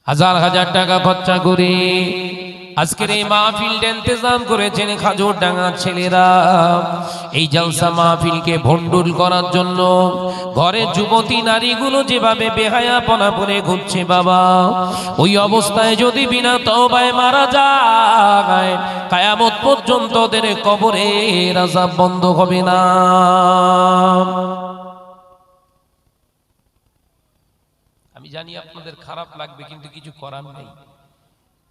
হাজার হাজার টাকা খরচা করে আজকের এই মাহফিলটা ইন্তজাম করেছেন খাজুরডাঙ্গার ছেলেরা। এই জলসা মাহফিলকে ভণ্ডুল করার জন্য ঘরের যুবতী নারীগুলো যেভাবে বেহায়াপনা পরে ঘুরছে বাবা, ওই অবস্থায় যদি বিনা তওবায় মারা যায় কিয়ামত পর্যন্ত ওদের কবরের আযাব বন্ধ হবে না। আমি জানি আপনাদের খারাপ লাগবে, কিন্তু কিছু করার নেই।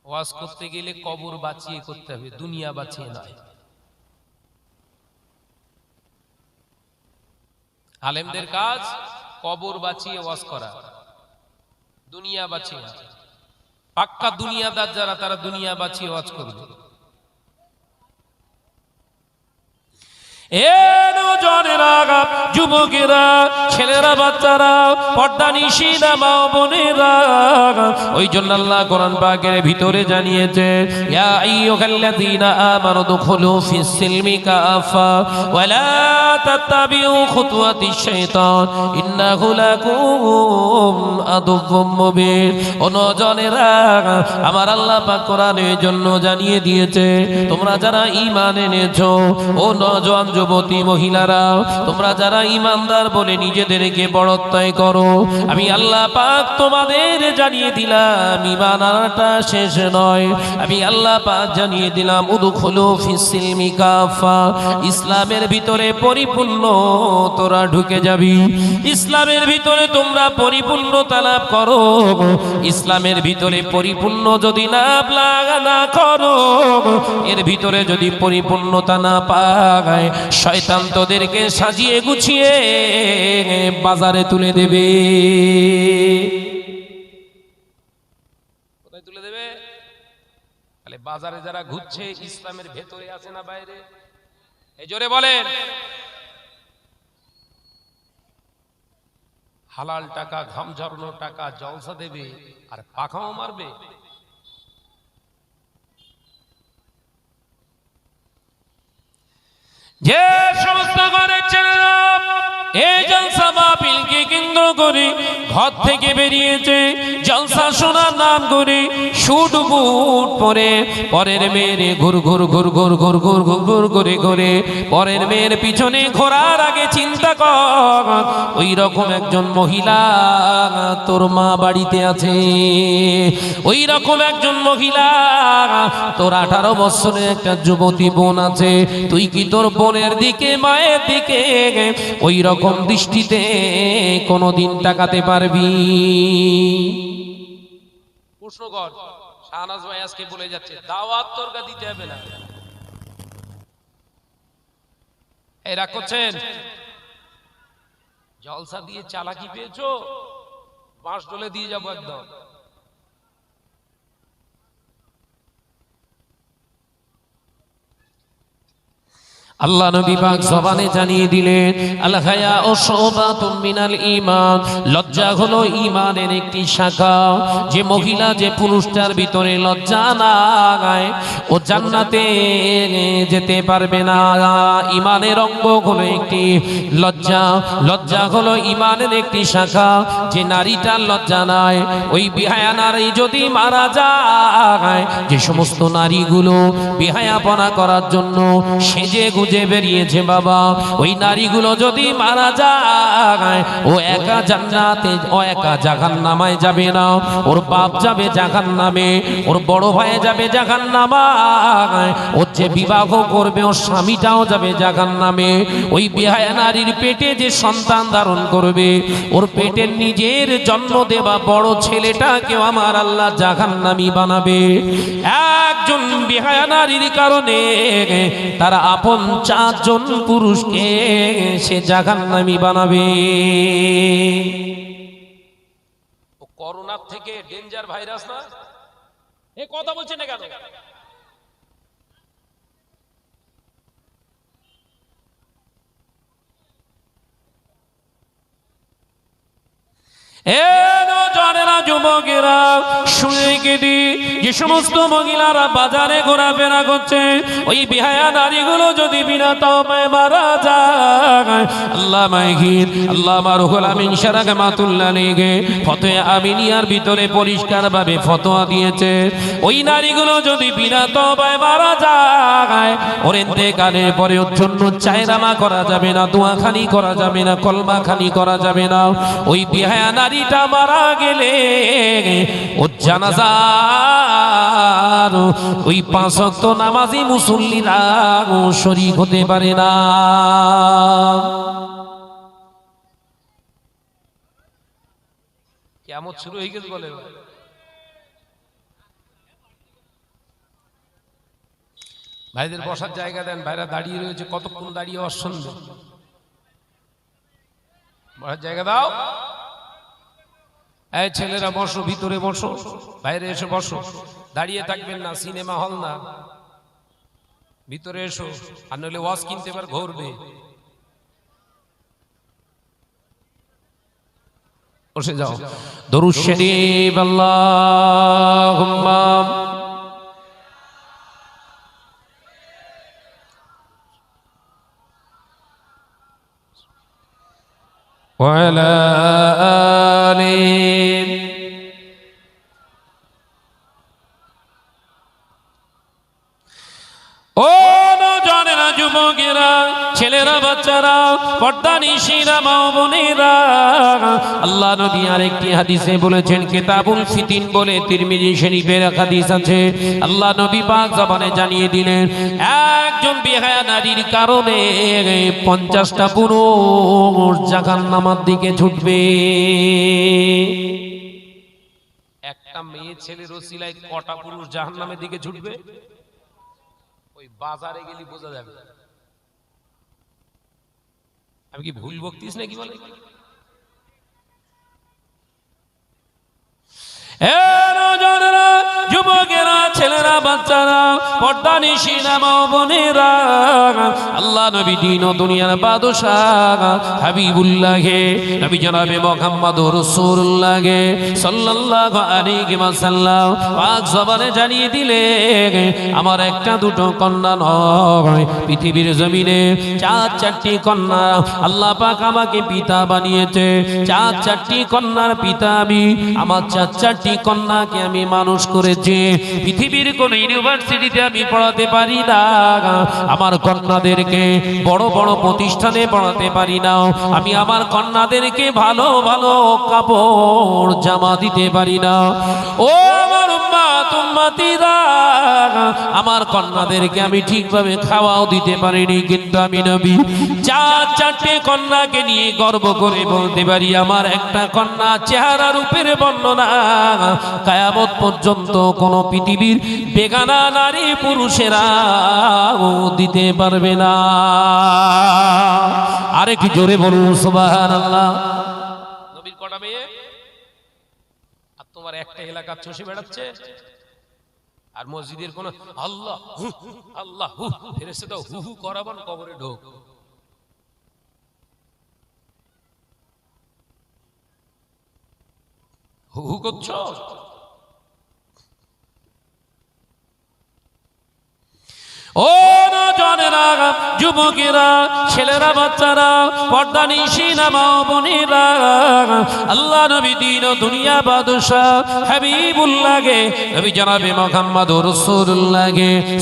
ওয়াজ করতে গেলে কবর বাঁচিয়ে করতে হবে, দুনিয়া বাঁচিয়ে নয়। আলেমদের কাজ কবর বাঁচিয়ে ওয়াজ করা, দুনিয়া বাঁচিয়ে না। পাক্কা দুনিয়াদার যারা, তারা দুনিয়া বাঁচিয়ে ওয়াজ করবে। যুবকেরা, ছেলেরা, বাচ্চারা, পর্দা নিশিনা মা বোনেরা, ওই জন্য আল্লাহ কোরআন পাকের ভিতরে জানিয়েছে, ইয়া আইয়ুহাল্লাযীনা আমানু দুখুলু ফিস সিলমি কাফা ওয়া লা তাত্তাবিউ খুতুওয়াতিশ শাইতান ইন্নাহু লাকুম আদুউম মুবিন। ও নওজনেরা, আমার আল্লাহ পাক কোরআনের জন্য জানিয়ে দিয়েছে, তোমরা যারা ঈমান এনেছো, ও নওজোয়ান যুবতী মহিলারা, তোমরা যারা ইমানদার বলে নিজেদেরকে বড়ত্বয় করো, আমি আল্লাহ পাক তোমাদের জানিয়ে দিলাম ঈমান আনাটা শেষ নয়। আমি আল্লাহ পাক জানিয়ে দিলাম উদখুলু ফিস সিলমি কাফা, ইসলামের ভিতরে পরিপূর্ণ তোরা ঢুকে যাবি। ইসলামের ভিতরে তোমরা পরিপূর্ণতা লাভ করো। ইসলামের ভিতরে পরিপূর্ণ যদি লাভ না করো, এর ভিতরে যদি পরিপূর্ণতা না পায়, শয়তান তোদেরকে সাজিয়ে গুছিয়ে বাজারে তুলে দেবে। কোথায় তুলে দেবে? তাহলে বাজারে যারা ঘুরছে, ইসলামের ভেতরে আছে না বাইরে? এই জোরে বলেন। হালাল টাকা, ঘাম ঝরানো টাকা জলসা দেবে আর পাখাও মারবে। যে সমস্ত ঘরের ছেলেরা এই জলসা মাহফিলকে কেন্দ্র করে ঘর থেকে বেরিয়েছে, জলসা শোনার নাম করে শুট বুট পরে পরের মেয়ের ঘুর ঘুর ঘুর ঘুর ঘুর ঘুর ঘুর ঘুর করে ঘুরে পরের মেয়ের পিছনে ঘোরার আগে চিন্তা কর, ওই রকম একজন মহিলা তোর মা বাড়িতে আছে। ওই রকম একজন মহিলা, তোর 18 বছরের একটা যুবতী বোন আছে। তুই কি তোর বোনের দিকে, মায়ের দিকে ওই রকম দৃষ্টিতে কোনদিন তাকাতে পারবি? প্রশ্ন কর। শাহনাজ ভাই আজকে বলে যাচ্ছে, দাওয়াত তোরকা দিতে হবে না। এই রাগ করছেন? জলসা দিয়ে চালাকি পেয়েছো, বাঁশ ডলে দিয়ে যাবো একদম। আল্লাহ নবী পাক জবানে জানিয়ে দিলেন, আল হায়া ও শুবাতুম মিনাল ঈমান, লজ্জা হলো ঈমানের একটি শাখা। যে মহিলা, যে পুরুষটার ভিতরে লজ্জা নাই, ও জান্নাতে যেতে পারবে না। ঈমানের অঙ্গ হলো একটি লজ্জা। লজ্জা হলো ঈমানের একটি শাখা। যে নারীটার লজ্জা নাই, ওই বিহায়া নারী যদি মারা যায়, যে সমস্ত নারীগুলো বিহায়াপনা করার জন্য সেজে গুজে বেরিয়েছে বাবা, ওই নারীগুলো যদি মারা যায়, ও একা জান্নাতে, ও একা জাহান্নামায় যাবে না। ওর বাপ যাবে জাহান্নামে, ওর বড় ভাই যাবে জাহান্নামায়, ওর যে বিবাহ করবে ওর স্বামীটাও যাবে জাহান্নামে। ওই বিহায়া নারীর পেটে যে সন্তান ধারণ করবে, ওর পেটের নিজের জন্ম দেওয়া বড় ছেলেটাকেও আমার আল্লাহ জাহান্নামী বানাবে। একজন বিহায়া নারীর কারণে তারা আপন 4 জন পুরুষকে সে জাহান্নামী বানাবে। ও করোনা থেকে ডেঞ্জার ভাইরাস না? এ কথা বলছেন না কেন? এ নওজোয়ানেরা, যুবকেরা, শুনে কেটে যে সমস্ত মহিলারা বাজারে ঘোরাফেরা করছে, ওই বিহায়া নারীগুলো যদি বিনা তওবায় মারা যায়, আল্লাহ মাইকিন আল্লাহ মারুহুল আমিন শারাকামাতুল্লাহ আলাইহি ফতোয়া আমিনিয়ার ভিতরে পরিষ্কারভাবে ফতোয়া দিয়েছে, ওই নারীগুলো যদি বিনা তওবায় মারা যায়, ওর ইন্তেকালের পরে ওর জন্য চায়নামা করা যাবে না, দোয়াখানি করা যাবে না, কলমাখানি করা যাবে না। ওই বিহায়া নারীটা মারা গেলে ওর জানাজার ওই 5 ওয়াক্ত নামাজি মুসল্লিরা শরীক হতে পারে না। কিয়ামত শুরু হয়ে গেছে বলে। ভাইদের বসার জায়গা দেন, ভাইরা দাঁড়িয়ে রয়েছে, কতক্ষণ দাঁড়িয়ে অসন্দ, বসার জায়গা দাও। এই ছেলেরা বসো, ভিতরে বসো, বাইরে এসে বসো, দাঁড়িয়ে থাকবেন না, সিনেমা হল না, ভিতরে এসো, আর নইলে ওয়াজ কিনতে পার ঘুরবে। বসে যাও। দরুদ শরীফ আল্লাহুম্মা ওয়া আলা আলিহি। ও নওজোয়ানেরা, যুবকেরা, ছেলেরা, বাচ্চারা, পর্দানিশীরা, মা ও বোনেরা, আল্লাহ নবী আরেকটি হাদিসে বলেছেন, কিতাবুল ফিতিন বলে তিরমিজি শরীফের হাদিস আছে, আল্লাহ নবী পাক জবানে জানিয়ে দিলেন, একজন বিহায়া নারীর কারণে 50টা পুরুষ জাহান্নামের দিকে ছুটবে। একটা মেয়ে ছেলের ওসিলায় কটা পুরুষ জাহান্নামের দিকে ছুটবে? ওই বাজারে গেলি বোঝা যাবে। আমি কি ভুল বকতিস নাকি বলে? যুবকেরা, ছেলেরা, বাচ্চারা, পর্দানিশীরা, মা ও বোনেরা, আল্লাহ নবী দিন ও দুনিয়ার বাদশাহ হাবিবুল্লাহ নবী জনাবে মুহাম্মদুর রাসূলুল্লাহ সাল্লাল্লাহু আলাইহি ওয়াসাল্লাম পাক জবানে জানিয়ে দিলেন, আমার একটা দুটো কন্যা নয়, পৃথিবীর জমিনে 4টি কন্যা আল্লাহ পাক আমাকে পিতা বানিয়েছে। 4টি কন্যার পিতা আমি, আমার 4টি কন্যাকে আমি মানুষ করেছি। পৃথিবীর কোন ইউনিভার্সিটিতে আমি পড়াতে পারি না, আমার কন্যাদেরকে বড় বড় প্রতিষ্ঠানে পড়াতে পারি না, আমি আমার কন্যাদেরকে ভালো ভালো কাপড় জামা দিতে পারি না। ও আমার উম্মাত উম্মতিরা, আমার কন্যাদেরকে আমি ঠিকভাবে খাওয়াও দিতে পারিনি, কিন্তু আমি নবী 4টি কন্যাকে নিয়ে গর্ব করে বলতে পারি, আমার একটা কন্যা চেহারা রূপের বর্ণনা কিয়ামত পর্যন্ত কোন পৃথিবীর বেগানা নারী পুরুষেরা দিতে পারবে না। আরে কি জোরে বলুন সুবহানাল্লাহ। নবীর কটা মেয়ে? আর তোমার একটা এলাকা চষে বেড়াচ্ছে, আর মসজিদের কোন আল্লাহ আল্লাহ ফেরেশতা দাও হু হু করাবান, কবরে ঢোক। হু হু করছো? ও নওজোয়ানেরা, যুবকেরা, ছেলেরা, বাচ্চারা, পর্দানিশীরা, মা ও বোনেরা, আল্লাহ নবী দিন ও দুনিয়া বাদশাহ হাবিবুল্লাহ নবী জনাবে মুহাম্মদুর রাসূলুল্লাহ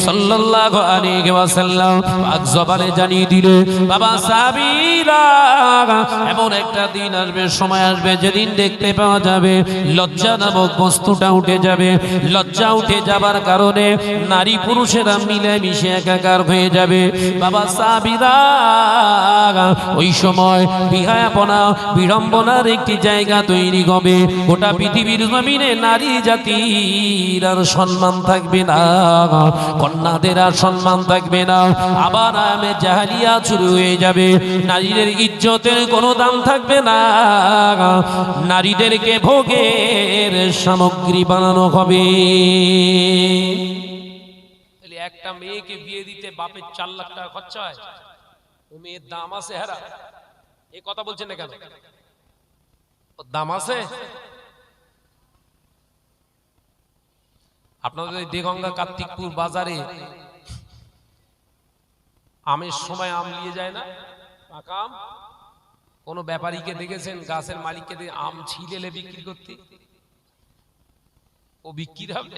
সাল্লাল্লাহু আলাইহি ওয়াসাল্লাম পাক জবানে জানিয়ে দিলে, বাবা সাহাবীরা, এমন একটা দিন আসবে, সময় আসবে, যেদিন দেখতে পাওয়া যাবে লজ্জা নামক বস্তুটা উঠে যাবে। লজ্জা উঠে যাবার কারণে নারী পুরুষেরা মিলে মিশে একাকার হয়ে যাবে। বাবা সাহাবীরা, ওই সময় বিহায়াপনা, বিড়ম্বনার একটি জায়গা তৈরি হবে। গোটা পৃথিবীর জমিনে নারী জাতির আর সম্মান থাকবে না, কন্যাদের আর সম্মান থাকবে না। আবার আয়ামে জাহেলিয়া শুরু হয়ে যাবে, নারীদের ইজ্জতের কোনো দাম থাকবে না, নারীদেরকে ভোগের সামগ্রী বানানো হবে। একটা মেয়েকে বিয়ে দিতে বাপের 4 লাখ টাকা খরচা হয়, ও মেয়ের দাম আছে হেরা। এই কথা বলছেন না কেন? ও ওর দাম আছে? আপনাদের দেগঙ্গা কার্তিকপুর বাজারে আমের সময় আম নিয়ে যায় না, পাকা আম? কোন ব্যাপারীকে দেখেছেন গাছের মালিককে আম ছিলেলে বিক্রি করতে? ও বিক্রি হবে?